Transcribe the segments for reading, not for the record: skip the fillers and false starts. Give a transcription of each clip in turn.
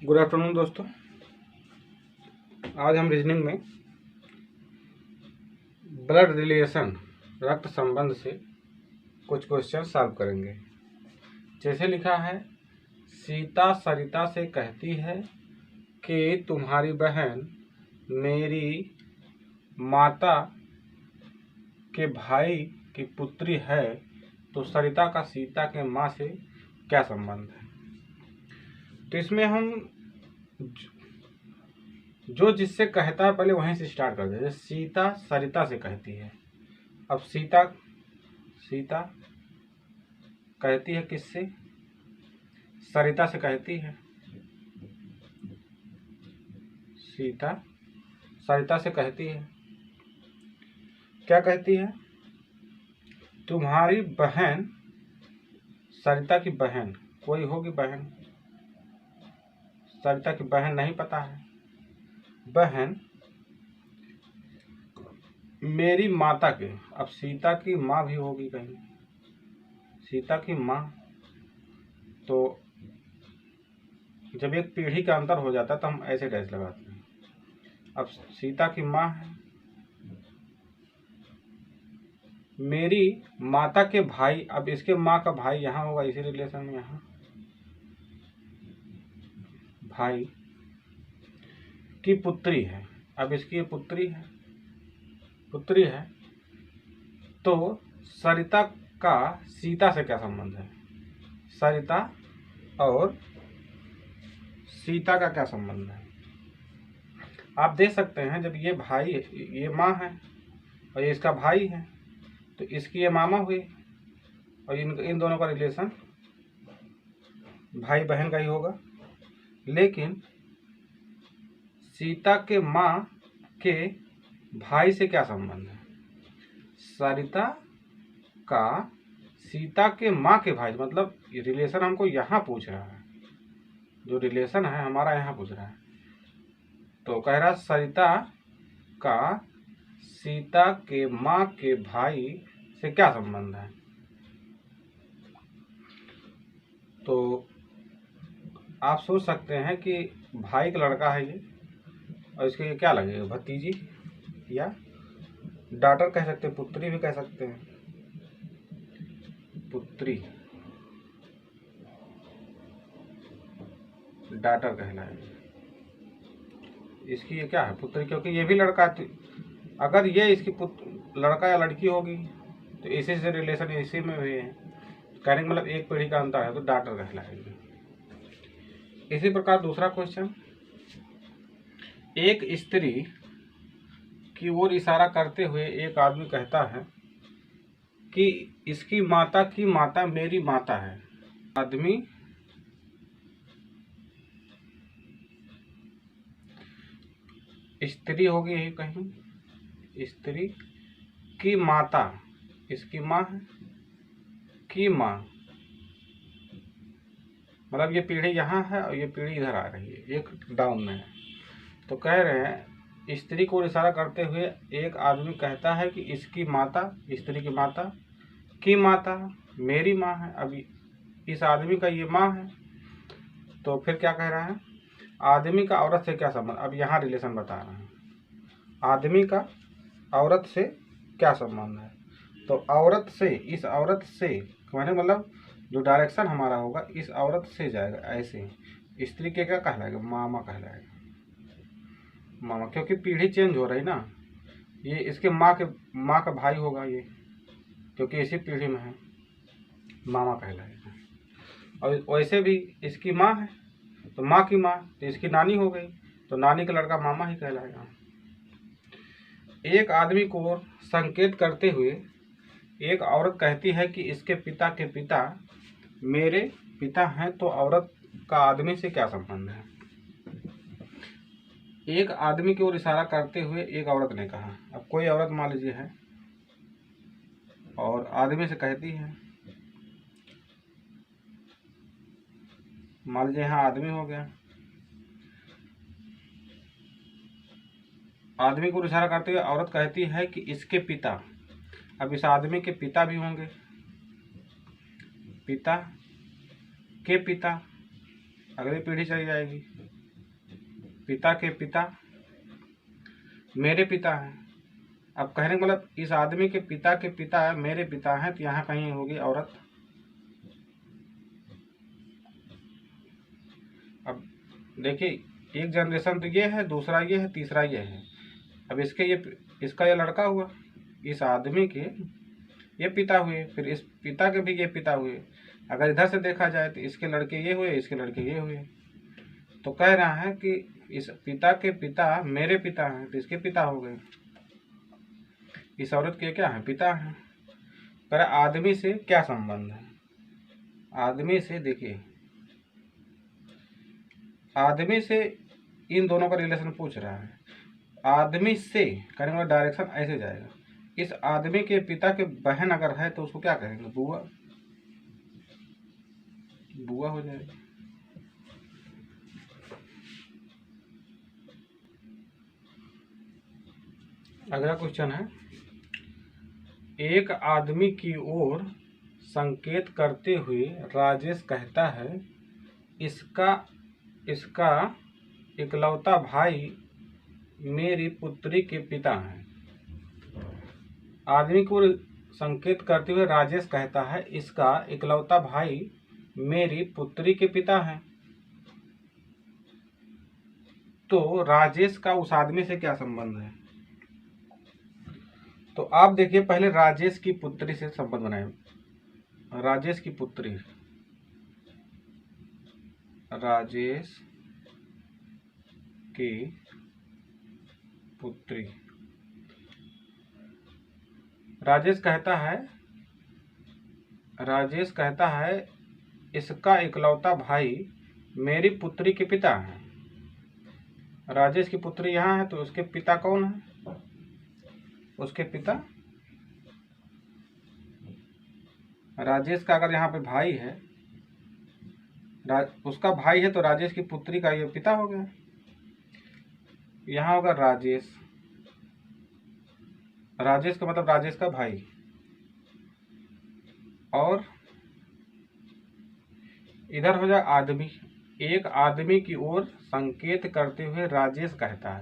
Good afternoon दोस्तों। आज हम रीजनिंग में ब्लड रिलेशन रक्त संबंध से कुछ क्वेश्चन सॉल्व करेंगे। जैसे लिखा है, सीता सरिता से कहती है कि तुम्हारी बहन मेरी माता के भाई की पुत्री है, तो सरिता का सीता के माँ से क्या संबंध है। तो इसमें हम जो जिससे कहता है पहले वहीं से स्टार्ट कर देते। सीता सरिता से कहती है। अब सीता कहती है किससे? सरिता से कहती है। सीता सरिता से कहती है, क्या कहती है? तुम्हारी बहन, सरिता की बहन कोई होगी, बहन सरिता की बहन नहीं पता है। बहन मेरी माता के, अब सीता की माँ भी होगी कहीं, सीता की माँ। तो जब एक पीढ़ी का अंतर हो जाता है तो हम ऐसे डैश लगाते हैं। अब सीता की माँ है, मेरी माता के भाई, अब इसके माँ का भाई यहाँ होगा, इसी रिलेशन में यहाँ भाई की पुत्री है। अब इसकी पुत्री है, तो सरिता का सीता से क्या संबंध है? सरिता और सीता का क्या संबंध है? आप देख सकते हैं, जब ये भाई, ये माँ है और ये इसका भाई है, तो इसकी ये मामा हुई और इन दोनों का रिलेशन भाई बहन का ही होगा। लेकिन सीता के माँ के भाई से क्या संबंध है? सरिता का सीता के माँ के भाई, मतलब रिलेशन हमको यहाँ पूछ रहा है, जो रिलेशन है हमारा यहाँ पूछ रहा है। तो कह रहा सरिता का सीता के माँ के भाई से क्या संबंध है। तो आप सोच सकते हैं कि भाई का लड़का है ये, और इसके क्या लगेगा, भतीजी या डॉटर कह सकते हैं, पुत्री भी कह सकते हैं, पुत्री डॉटर कहलाएगी। इसकी ये क्या है, पुत्री, क्योंकि ये भी लड़का है। अगर ये इसकी लड़का या लड़की होगी तो इसी से रिलेशन इसी में हुए हैं, कहने का मतलब एक पीढ़ी का अंतर है, तो डॉटर कहलाएगी। इसी प्रकार दूसरा क्वेश्चन, एक स्त्री की ओर इशारा करते हुए एक आदमी कहता है कि इसकी माता की माता मेरी माता है। आदमी स्त्री होगी यही कहीं, स्त्री की माता, इसकी माँ है, की माँ, मतलब ये पीढ़ी यहाँ है और ये पीढ़ी इधर आ रही है, एक डाउन में है। तो कह रहे हैं, स्त्री को इशारा करते हुए एक आदमी कहता है कि इसकी माता, स्त्री की माता की माता मेरी माँ है। अभी इस आदमी का ये माँ है, तो फिर क्या कह रहा है, आदमी का औरत से क्या संबंध। अब यहाँ रिलेशन बता रहे हैं, आदमी का औरत से क्या संबंध है। तो औरत से, इस औरत से कहने मतलब जो डायरेक्शन हमारा होगा, इस औरत से जाएगा ऐसे। स्त्री के क्या कहलाएगा, मामा कहलाएगा, मामा, क्योंकि पीढ़ी चेंज हो रही ना। ये इसके माँ का भाई होगा ये, क्योंकि इसी पीढ़ी में है, मामा कहलाएगा। और वैसे भी इसकी माँ है, तो माँ की माँ तो इसकी नानी हो गई, तो नानी का लड़का मामा ही कहलाएगा। एक आदमी को संकेत करते हुए एक औरत कहती है कि इसके पिता के पिता मेरे पिता हैं, तो औरत का आदमी से क्या संबंध है। एक आदमी की ओर इशारा करते हुए एक औरत ने कहा, अब कोई औरत मान लीजिए है और आदमी से कहती है, मान लीजिए यहाँ आदमी हो गया, आदमी को इशारा करते हुए औरत कहती है कि इसके पिता, अब इस आदमी के पिता भी होंगे, पिता के पिता, अगली पीढ़ी चली जाएगी, पिता के पिता मेरे पिता हैं। अब कहने का मतलब इस आदमी के पिता मेरे पिता हैं, तो यहाँ कहीं होगी औरत। अब देखिए, एक जनरेशन तो ये है, दूसरा ये है, तीसरा ये है। अब इसका ये लड़का हुआ, इस आदमी के ये पिता हुए, फिर इस पिता के भी ये पिता हुए। अगर इधर से देखा जाए तो इसके लड़के ये हुए, इसके लड़के ये हुए। तो कह रहा है कि इस पिता के पिता मेरे पिता हैं, तो इसके पिता हो गए। इस औरत के क्या है? पिता हैं। कह रहा आदमी से क्या संबंध है? आदमी से, देखिए आदमी से इन दोनों का रिलेशन पूछ रहा है। आदमी से करने का डायरेक्शन ऐसे जाएगा। इस आदमी के पिता के बहन अगर है तो उसको क्या कहेंगे? बुआ। बुआ हो जाएगी। अगला क्वेश्चन है, एक आदमी की ओर संकेत करते हुए राजेश कहता है, इसका इकलौता भाई मेरी पुत्री के पिता हैं। आदमी को संकेत करते हुए राजेश कहता है, इसका इकलौता भाई मेरी पुत्री के पिता हैं। तो राजेश का उस आदमी से क्या संबंध है? तो आप देखिए, पहले राजेश की पुत्री से संबंध बनाए। राजेश की पुत्री, राजेश की पुत्री। राजेश कहता है इसका इकलौता भाई मेरी पुत्री के पिता हैं। राजेश की पुत्री यहाँ है, तो उसके पिता कौन है? उसके पिता राजेश का अगर यहाँ पे भाई है, उसका भाई है, तो राजेश की पुत्री का ये पिता हो गया। यहाँ होगा राजेश का मतलब राजेश का भाई। और इधर हो जाए आदमी। एक आदमी की ओर संकेत करते हुए राजेश कहता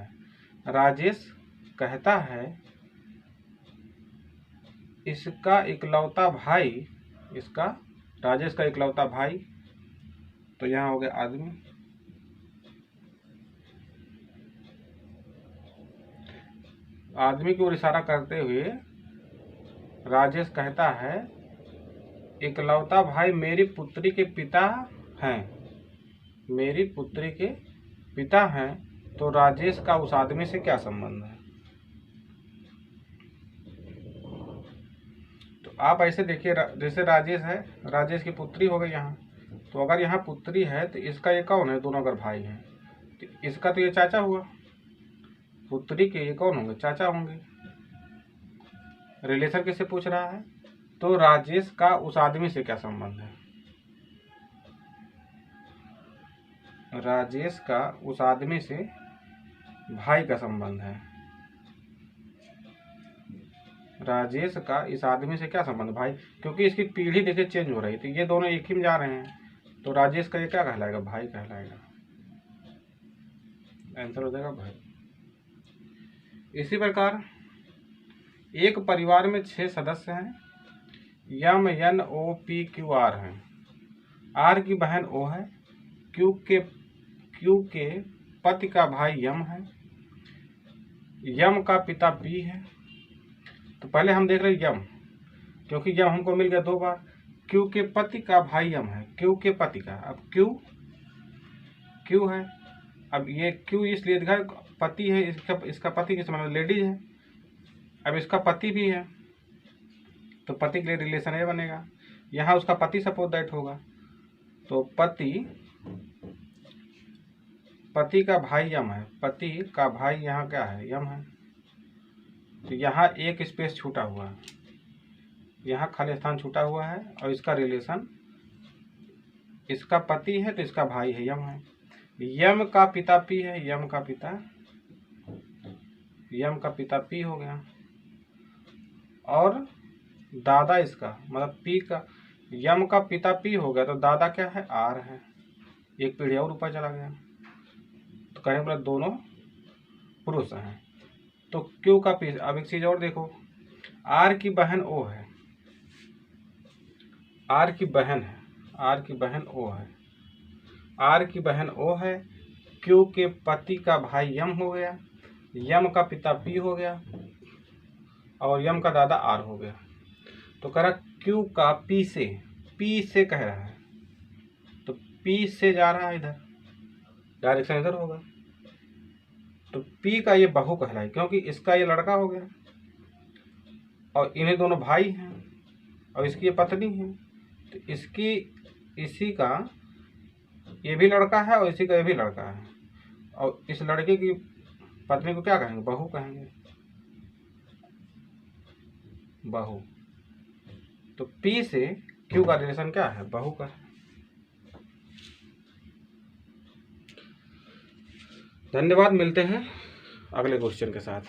है इसका इकलौता भाई, राजेश का इकलौता भाई, तो यहाँ हो गया आदमी। आदमी की ओर इशारा करते हुए राजेश कहता है इकलौता भाई मेरी पुत्री के पिता हैं। मेरी पुत्री के पिता हैं, तो राजेश का उस आदमी से क्या संबंध है? तो आप ऐसे देखिए, जैसे राजेश है, राजेश की पुत्री हो गई यहाँ। तो अगर यहाँ पुत्री है तो इसका ये कौन है? दोनों अगर भाई हैं तो इसका तो ये चाचा हुआ। पुत्री के ये कौन होंगे? चाचा होंगे। रिलेशन किससे पूछ रहा है? तो राजेश का उस आदमी से क्या संबंध है? राजेश का उस आदमी से भाई का संबंध है। राजेश का इस आदमी से क्या संबंध? भाई, क्योंकि इसकी पीढ़ी देखिए चेंज हो रही थी। ये दोनों एक ही में जा रहे हैं, तो राजेश का ये क्या कहलाएगा? भाई कहलाएगा। आंसर हो जाएगा भाई। इसी प्रकार एक परिवार में 6 सदस्य हैं। M, N, O, P, Q, R हैं। आर की बहन ओ है। क्यू के पति का भाई यम है। यम का पिता पी है। तो पहले हम देख रहे यम, क्योंकि यम हमको मिल गया 2 बार। क्यू के पति का भाई यम है। क्यू के पति का, अब क्यू है। अब ये क्यू इसलिए दिखा, पति है, इसका पति किस मतलब लेडीज है। अब इसका पति भी है, तो पति के लिए रिलेशन ये बनेगा। यहाँ उसका पति सपोज दैट होगा, तो पति का भाई यम है। पति का भाई यहाँ क्या है? यम है। तो यहाँ एक स्पेस छूटा हुआ है, यहाँ खाली स्थान छूटा हुआ है। और इसका रिलेशन, इसका पति है तो इसका भाई है, यम है। यम का पिता पी है। यम का पिता पी हो गया। और दादा इसका मतलब पी का, यम का पिता पी हो गया, तो दादा क्या है? आर है। एक पीढ़ी और ऊपर चला गया। तो तो कहने का दोनों पुरुष हैं। तो क्यू का पी। अब एक चीज और देखो, आर की बहन ओ है, आर की बहन है, आर की बहन ओ है, आर की बहन ओ है। क्यू के पति का भाई यम हो गया, यम का पिता पी हो गया और यम का दादा आर हो गया। तो कह रहा क्यू का पी से कह रहा है, तो पी से जा रहा है इधर, डायरेक्शन इधर होगा। तो पी का ये बहू कहलाए क्योंकि इसका ये लड़का हो गया और इन्हें दोनों भाई हैं और इसकी ये पत्नी है। तो इसकी इसी का ये भी लड़का है और इसी का ये भी लड़का है और इस लड़के की पत्नी को क्या कहेंगे? बहू कहेंगे, बहू। तो पी से क्यू का रिलेशन क्या है? बहू का। धन्यवाद, मिलते हैं अगले क्वेश्चन के साथ।